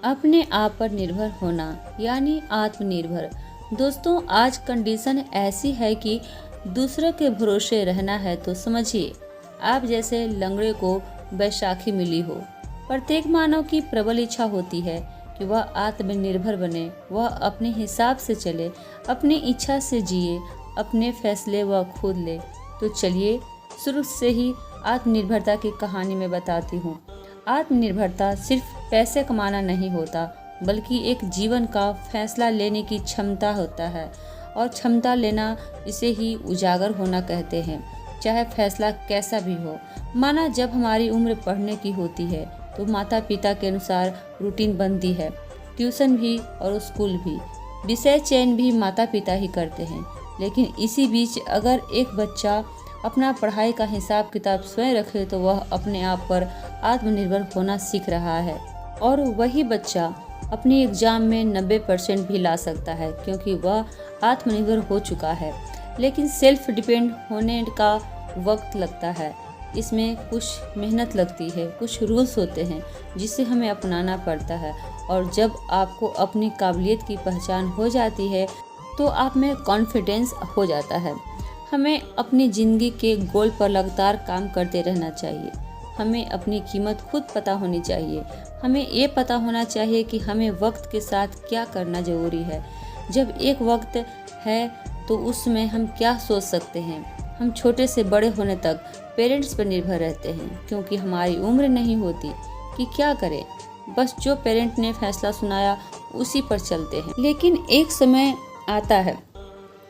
अपने आप पर निर्भर होना यानी आत्मनिर्भर। दोस्तों, आज कंडीशन ऐसी है कि दूसरों के भरोसे रहना है तो समझिए आप जैसे लंगड़े को बैसाखी मिली हो। प्रत्येक मानव की प्रबल इच्छा होती है कि वह आत्मनिर्भर बने, वह अपने हिसाब से चले, अपनी इच्छा से जिए, अपने फैसले वह खुद ले। तो चलिए शुरू से ही आत्मनिर्भरता की कहानी में बताती हूँ। आत्मनिर्भरता सिर्फ पैसे कमाना नहीं होता, बल्कि एक जीवन का फैसला लेने की क्षमता होता है। और क्षमता लेना, इसे ही उजागर होना कहते हैं, चाहे फैसला कैसा भी हो। माना जब हमारी उम्र पढ़ने की होती है तो माता पिता के अनुसार रूटीन बनती है, ट्यूशन भी और स्कूल भी, विषय चयन भी माता पिता ही करते हैं। लेकिन इसी बीच अगर एक बच्चा अपना पढ़ाई का हिसाब किताब स्वयं रखे तो वह अपने आप पर आत्मनिर्भर होना सीख रहा है। और वही बच्चा अपनी एग्जाम में 90% भी ला सकता है, क्योंकि वह आत्मनिर्भर हो चुका है। लेकिन सेल्फ डिपेंड होने का वक्त लगता है, इसमें कुछ मेहनत लगती है, कुछ रूल्स होते हैं जिसे हमें अपनाना पड़ता है। और जब आपको अपनी काबिलियत की पहचान हो जाती है तो आप में कॉन्फिडेंस हो जाता है। हमें अपनी ज़िंदगी के गोल पर लगातार काम करते रहना चाहिए। हमें अपनी कीमत खुद पता होनी चाहिए। हमें ये पता होना चाहिए कि हमें वक्त के साथ क्या करना ज़रूरी है। जब एक वक्त है तो उसमें हम क्या सोच सकते हैं। हम छोटे से बड़े होने तक पेरेंट्स पर निर्भर रहते हैं, क्योंकि हमारी उम्र नहीं होती कि क्या करें। बस जो पेरेंट ने फैसला सुनाया उसी पर चलते हैं। लेकिन एक समय आता है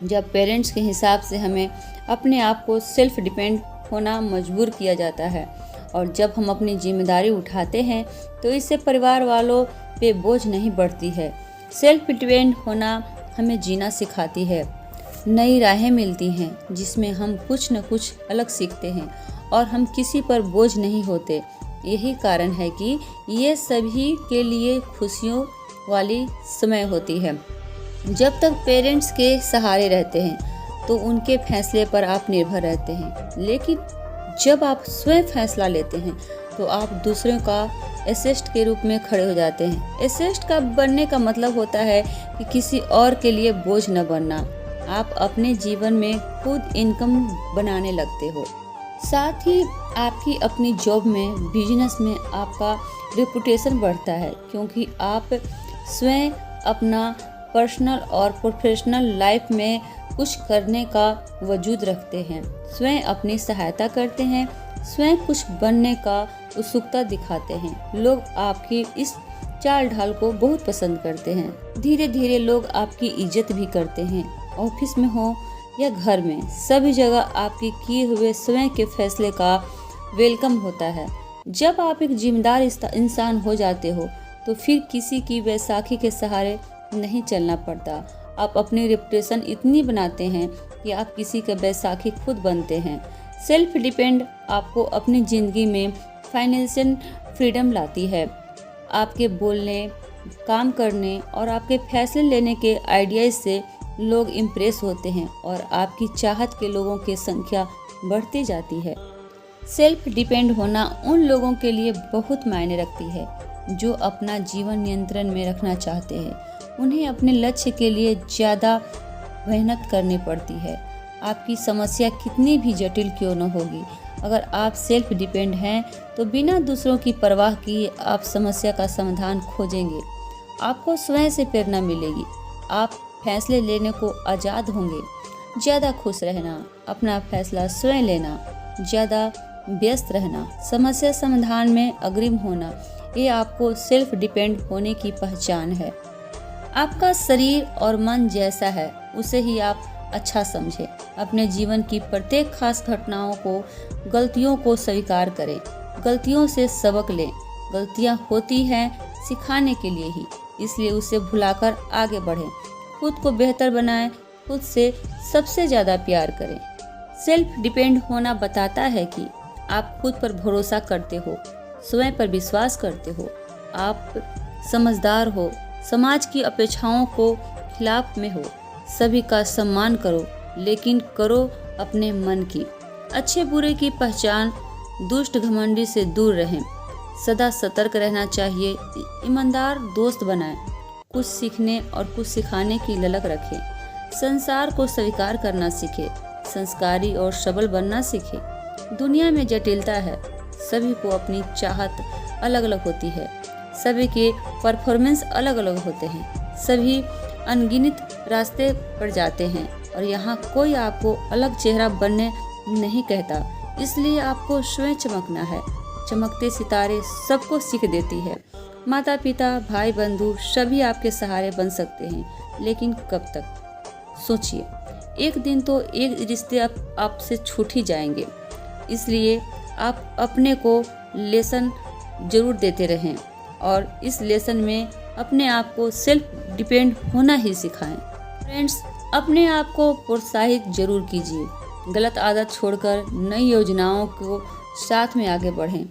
जब पेरेंट्स के हिसाब से हमें अपने आप को सेल्फ डिपेंड होना मजबूर किया जाता है। और जब हम अपनी जिम्मेदारी उठाते हैं तो इससे परिवार वालों पे बोझ नहीं बढ़ती है। सेल्फ डिपेंड होना हमें जीना सिखाती है। नई राहें मिलती हैं जिसमें हम कुछ न कुछ अलग सीखते हैं और हम किसी पर बोझ नहीं होते। यही कारण है कि ये सभी के लिए खुशियों वाली समय होती है। जब तक पेरेंट्स के सहारे रहते हैं तो उनके फैसले पर आप निर्भर रहते हैं। लेकिन जब आप स्वयं फैसला लेते हैं तो आप दूसरों का एसेस्ट के रूप में खड़े हो जाते हैं। एसेस्ट का बनने का मतलब होता है कि किसी और के लिए बोझ न बनना। आप अपने जीवन में खुद इनकम बनाने लगते हो। साथ ही आपकी अपनी जॉब में, बिजनेस में आपका रेपुटेशन बढ़ता है, क्योंकि आप स्वयं अपना पर्सनल और प्रोफेशनल लाइफ में कुछ करने का वजूद रखते हैं, स्वयं अपनी सहायता करते हैं, स्वयं कुछ बनने का उत्सुकता दिखाते हैं। लोग आपकी इस चाल ढाल को बहुत पसंद करते हैं। धीरे धीरे लोग आपकी इज्जत भी करते हैं। ऑफिस में हो या घर में, सभी जगह आपके किए हुए स्वयं के फैसले का वेलकम होता है। जब आप एक जिम्मेदार इंसान हो जाते हो तो फिर किसी की बैसाखी के सहारे नहीं चलना पड़ता। आप अपनी रेपुटेशन इतनी बनाते हैं कि आप किसी का बैसाखी खुद बनते हैं। सेल्फ डिपेंड आपको अपनी ज़िंदगी में फाइनेंशियल फ्रीडम लाती है। आपके बोलने, काम करने और आपके फैसले लेने के आइडियाज़ से लोग इम्प्रेस होते हैं और आपकी चाहत के लोगों की संख्या बढ़ती जाती है। सेल्फ डिपेंड होना उन लोगों के लिए बहुत मायने रखती है जो अपना जीवन नियंत्रण में रखना चाहते हैं। उन्हें अपने लक्ष्य के लिए ज़्यादा मेहनत करनी पड़ती है। आपकी समस्या कितनी भी जटिल क्यों न होगी, अगर आप सेल्फ डिपेंड हैं तो बिना दूसरों की परवाह किए आप समस्या का समाधान खोजेंगे। आपको स्वयं से प्रेरणा मिलेगी। आप फैसले लेने को आज़ाद होंगे। ज़्यादा खुश रहना, अपना फैसला स्वयं लेना, ज़्यादा व्यस्त रहना, समस्या समाधान में अग्रिम होना, ये आपको सेल्फ डिपेंड होने की पहचान है। आपका शरीर और मन जैसा है उसे ही आप अच्छा समझें। अपने जीवन की प्रत्येक खास घटनाओं को, गलतियों को स्वीकार करें। गलतियों से सबक लें। गलतियां होती हैं सिखाने के लिए ही, इसलिए उसे भुलाकर आगे बढ़ें। खुद को बेहतर बनाएं। खुद से सबसे ज़्यादा प्यार करें। सेल्फ डिपेंड होना बताता है कि आप खुद पर भरोसा करते हो, स्वयं पर विश्वास करते हो, आप समझदार हो, समाज की अपेक्षाओं को खिलाफ में हो। सभी का सम्मान करो, लेकिन करो अपने मन की। अच्छे बुरे की पहचान, दुष्ट घमंडी से दूर रहें। सदा सतर्क रहना चाहिए। ईमानदार दोस्त बनाएं, कुछ सीखने और कुछ सिखाने की ललक रखें। संसार को स्वीकार करना सीखें, संस्कारी और सबल बनना सीखें। दुनिया में जटिलता है, सभी को अपनी चाहत अलग अलग होती है, सभी के परफॉर्मेंस अलग अलग होते हैं, सभी अनगिनत रास्ते पर जाते हैं और यहाँ कोई आपको अलग चेहरा बनने नहीं कहता। इसलिए आपको स्वयं चमकना है। चमकते सितारे सबको सीख देती है। माता पिता भाई बंधु सभी आपके सहारे बन सकते हैं, लेकिन कब तक? सोचिए, एक दिन तो एक रिश्ते आपसे छूट ही जाएंगे। इसलिए आप अपने को लेसन जरूर देते रहें और इस लेसन में अपने आप को सेल्फ डिपेंड होना ही सिखाएं। फ्रेंड्स, अपने आप को प्रोत्साहित जरूर कीजिए। गलत आदत छोड़कर नई योजनाओं को साथ में आगे बढ़ें।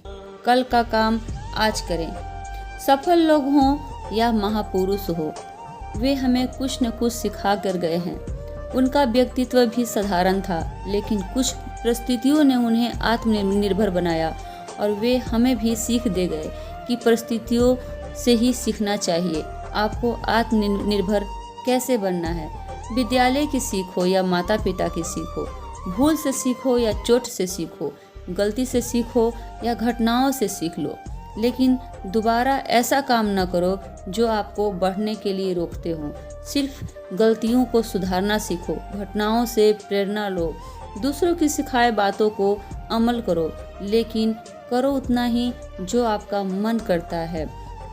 कल का काम आज करें। सफल लोग हों या महापुरुष हो, वे हमें कुछ न कुछ सिखा कर गए हैं। उनका व्यक्तित्व भी साधारण था, लेकिन कुछ परिस्थितियों ने उन्हें आत्मनिर्भर बनाया और वे हमें भी सीख दे गए कि परिस्थितियों से ही सीखना चाहिए। आपको आत्मनिर्भर कैसे बनना है? विद्यालय की सीख हो या माता पिता की सीख हो, भूल से सीखो या चोट से सीखो, गलती से सीखो या घटनाओं से सीख लो, लेकिन दोबारा ऐसा काम न करो जो आपको बढ़ने के लिए रोकते हों। सिर्फ गलतियों को सुधारना सीखो, घटनाओं से प्रेरणा लो, दूसरों की सिखाए बातों को अमल करो, लेकिन करो उतना ही जो आपका मन करता है।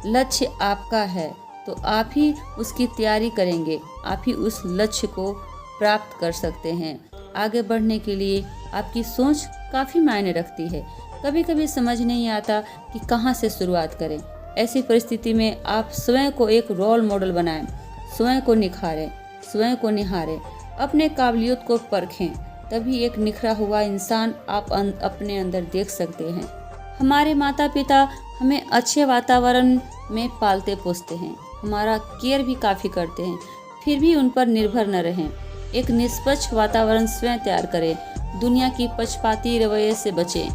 लक्ष्य आपका है तो आप ही उसकी तैयारी करेंगे, आप ही उस लक्ष्य को प्राप्त कर सकते हैं। आगे बढ़ने के लिए आपकी सोच काफ़ी मायने रखती है। कभी कभी समझ नहीं आता कि कहाँ से शुरुआत करें। ऐसी परिस्थिति में आप स्वयं को एक रोल मॉडल बनाएं, स्वयं को निखारें, स्वयं को निहारें, अपने काबिलियत को परखें। तभी एक निखरा हुआ इंसान आप अपने अंदर देख सकते हैं। हमारे माता पिता हमें अच्छे वातावरण में पालते पोसते हैं, हमारा केयर भी काफ़ी करते हैं, फिर भी उन पर निर्भर न रहें। एक निष्पक्ष वातावरण स्वयं तैयार करें। दुनिया की पक्षपाती रवैये से बचें,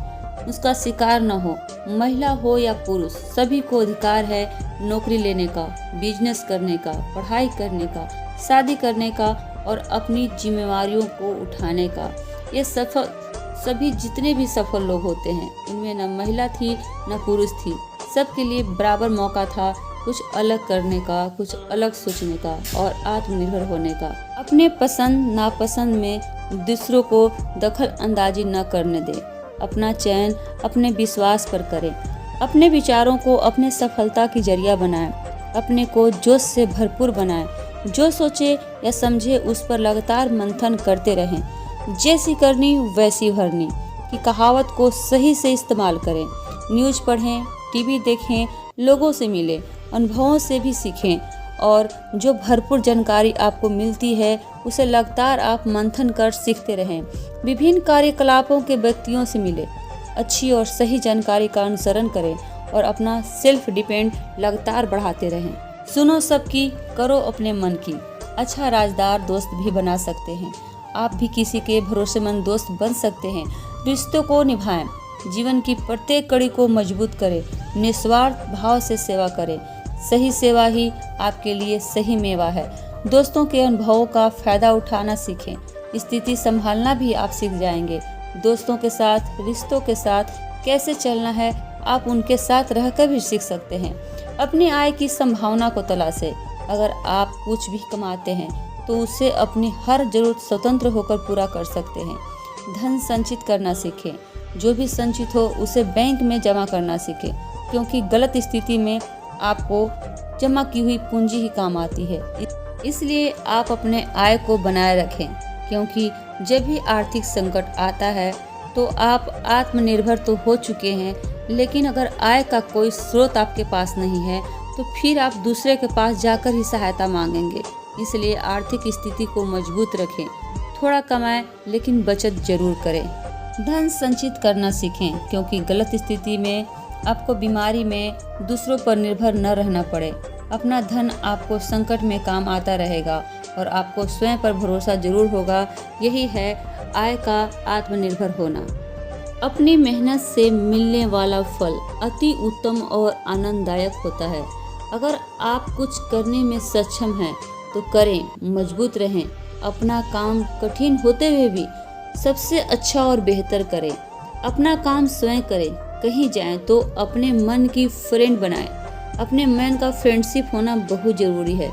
उसका शिकार न हो। महिला हो या पुरुष, सभी को अधिकार है नौकरी लेने का, बिजनेस करने का, पढ़ाई करने का, शादी करने का और अपनी जिम्मेवारियों को उठाने का। ये सभी जितने भी सफल लोग होते हैं, उनमें न महिला थी न पुरुष थी, सबके लिए बराबर मौका था कुछ अलग करने का, कुछ अलग सोचने का और आत्मनिर्भर होने का। अपने पसंद नापसंद में दूसरों को दखल अंदाजी न करने दें। अपना चयन अपने विश्वास पर करें। अपने विचारों को अपने सफलता की जरिया बनाएं। अपने को जोश से भरपूर बनाएं। जो सोचे या समझे उस पर लगातार मंथन करते रहें। जैसी करनी वैसी भरनी की कहावत को सही से इस्तेमाल करें। न्यूज़ पढ़ें, टीवी देखें, लोगों से मिलें, अनुभवों से भी सीखें और जो भरपूर जानकारी आपको मिलती है उसे लगातार आप मंथन कर सीखते रहें। विभिन्न कार्यकलापों के व्यक्तियों से मिलें, अच्छी और सही जानकारी का अनुसरण करें और अपना सेल्फ डिपेंड लगातार बढ़ाते रहें। सुनो सबकी, करो अपने मन की। अच्छा राजदार दोस्त भी बना सकते हैं। आप भी किसी के भरोसेमंद दोस्त बन सकते हैं। रिश्तों को निभाएं, जीवन की प्रत्येक कड़ी को मजबूत करें, निस्वार्थ भाव से सेवा करें। सही सेवा ही आपके लिए सही मेवा है। दोस्तों के अनुभवों का फायदा उठाना सीखें। स्थिति संभालना भी आप सीख जाएंगे। दोस्तों के साथ, रिश्तों के साथ कैसे चलना है आप उनके साथ रहकर भी सीख सकते हैं। अपनी आय की संभावना को तलाशें। अगर आप कुछ भी कमाते हैं तो उससे अपनी हर जरूरत स्वतंत्र होकर पूरा कर सकते हैं। धन संचित करना सीखें। जो भी संचित हो उसे बैंक में जमा करना सीखें, क्योंकि गलत स्थिति में आपको जमा की हुई पूंजी ही काम आती है। इसलिए आप अपने आय को बनाए रखें, क्योंकि जब भी आर्थिक संकट आता है तो आप आत्मनिर्भर तो हो चुके हैं, लेकिन अगर आय का कोई स्रोत आपके पास नहीं है तो फिर आप दूसरे के पास जाकर ही सहायता मांगेंगे। इसलिए आर्थिक स्थिति को मजबूत रखें। थोड़ा कमाएं लेकिन बचत जरूर करें। धन संचित करना सीखें, क्योंकि गलत स्थिति में आपको बीमारी में दूसरों पर निर्भर न रहना पड़े। अपना धन आपको संकट में काम आता रहेगा और आपको स्वयं पर भरोसा जरूर होगा। यही है आय का आत्मनिर्भर होना। अपनी मेहनत से मिलने वाला फल अति उत्तम और आनंददायक होता है। अगर आप कुछ करने में सक्षम हैं तो करें, मजबूत रहें, अपना काम कठिन होते हुए भी सबसे अच्छा और बेहतर करें। अपना काम स्वयं करें। कहीं जाएं तो अपने मन की फ्रेंड बनाएं। अपने मन का फ्रेंडशिप होना बहुत ज़रूरी है।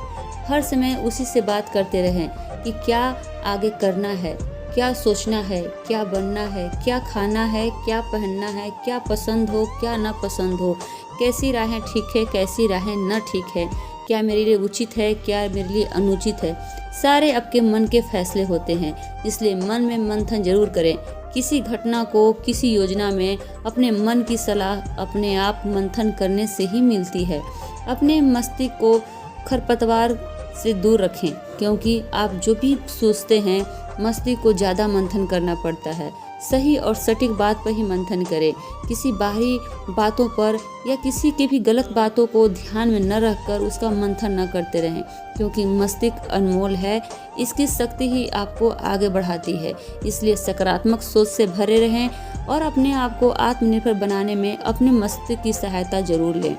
हर समय उसी से बात करते रहें कि क्या आगे करना है, क्या सोचना है, क्या बनना है, क्या खाना है, क्या पहनना है, क्या पसंद हो, क्या ना पसंद हो, कैसी राहें ठीक है, कैसी राहें न ठीक है, क्या मेरे लिए उचित है, क्या मेरे लिए अनुचित है। सारे आपके मन के फैसले होते हैं, इसलिए मन में मंथन जरूर करें। किसी घटना को, किसी योजना में अपने मन की सलाह अपने आप मंथन करने से ही मिलती है। अपने मस्तिष्क को खरपतवार से दूर रखें, क्योंकि आप जो भी सोचते हैं मस्तिष्क को ज़्यादा मंथन करना पड़ता है। सही और सटीक बात पर ही मंथन करें। किसी बाहरी बातों पर या किसी की भी गलत बातों को ध्यान में न रखकर उसका मंथन न करते रहें, क्योंकि मस्तिष्क अनमोल है, इसकी शक्ति ही आपको आगे बढ़ाती है। इसलिए सकारात्मक सोच से भरे रहें और अपने आप को आत्मनिर्भर बनाने में अपने मस्तिष्क की सहायता जरूर लें।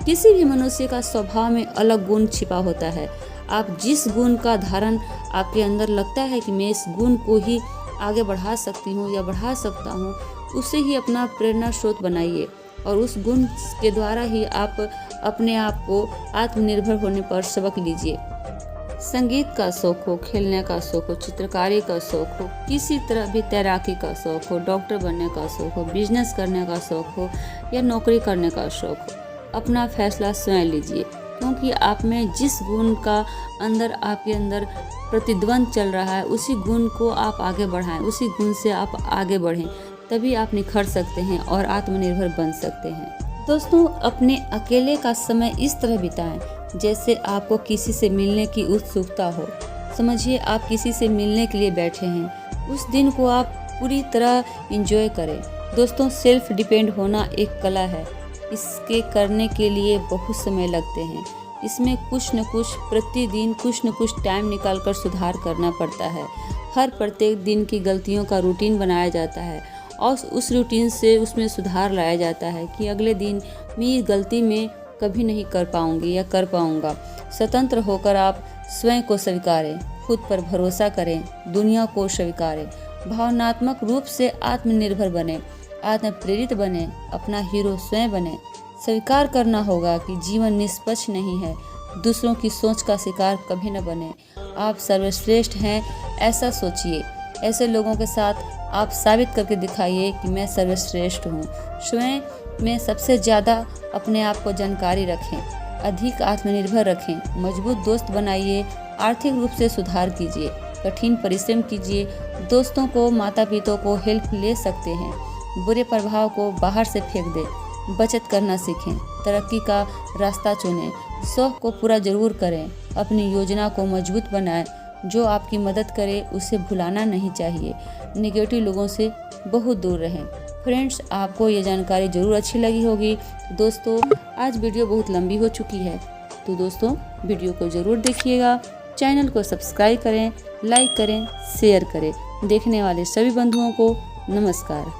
किसी भी मनुष्य का स्वभाव में अलग गुण छिपा होता है। आप जिस गुण का धारण आपके अंदर लगता है कि मैं इस गुण को ही आगे बढ़ा सकती हूँ या बढ़ा सकता हूँ, उसे ही अपना प्रेरणा स्रोत बनाइए और उस गुण के द्वारा ही आप अपने आप को आत्मनिर्भर होने पर सबक लीजिए। संगीत का शौक हो, खेलने का शौक हो, चित्रकारी का शौक हो, किसी तरह भी तैराकी का शौक हो, डॉक्टर बनने का शौक हो, बिजनेस करने का शौक हो या नौकरी करने का शौक हो, अपना फैसला स्वयं लीजिए, क्योंकि आप में जिस गुण का आपके अंदर प्रतिद्वंद चल रहा है उसी गुण को आप आगे बढ़ाएं, उसी गुण से आप आगे बढ़ें, तभी आप निखर सकते हैं और आत्मनिर्भर बन सकते हैं। दोस्तों, अपने अकेले का समय इस तरह बिताएं जैसे आपको किसी से मिलने की उत्सुकता हो। समझिए आप किसी से मिलने के लिए बैठे हैं, उस दिन को आप पूरी तरह एंजॉय करें। दोस्तों, सेल्फ डिपेंड होना एक कला है। इसके करने के लिए बहुत समय लगते हैं। इसमें कुछ न कुछ प्रतिदिन कुछ न कुछ टाइम निकालकर सुधार करना पड़ता है। हर प्रत्येक दिन की गलतियों का रूटीन बनाया जाता है और उस रूटीन से उसमें सुधार लाया जाता है कि अगले दिन मैं ये गलती में कभी नहीं कर पाऊंगी या कर पाऊंगा। स्वतंत्र होकर आप स्वयं को स्वीकारें, खुद पर भरोसा करें, दुनिया को स्वीकारें, भावनात्मक रूप से आत्मनिर्भर बने, आत्म प्रेरित बने, अपना हीरो स्वयं बने। स्वीकार करना होगा कि जीवन निष्पक्ष नहीं है। दूसरों की सोच का शिकार कभी न बने। आप सर्वश्रेष्ठ हैं, ऐसा सोचिए। ऐसे लोगों के साथ आप साबित करके दिखाइए कि मैं सर्वश्रेष्ठ हूँ। स्वयं में सबसे ज़्यादा अपने आप को जानकारी रखें, अधिक आत्मनिर्भर रखें, मजबूत दोस्त बनाइए, आर्थिक रूप से सुधार कीजिए, कठिन परिश्रम कीजिए, दोस्तों को, माता पिता को हेल्प ले सकते हैं, बुरे प्रभाव को बाहर से फेंक दें, बचत करना सीखें, तरक्की का रास्ता चुनें, शौक को पूरा जरूर करें, अपनी योजना को मजबूत बनाएं, जो आपकी मदद करे उसे भुलाना नहीं चाहिए, नेगेटिव लोगों से बहुत दूर रहें। फ्रेंड्स, आपको ये जानकारी जरूर अच्छी लगी होगी। दोस्तों, आज वीडियो बहुत लंबी हो चुकी है, तो दोस्तों वीडियो को ज़रूर देखिएगा, चैनल को सब्सक्राइब करें, लाइक करें, शेयर करें। देखने वाले सभी बंधुओं को नमस्कार।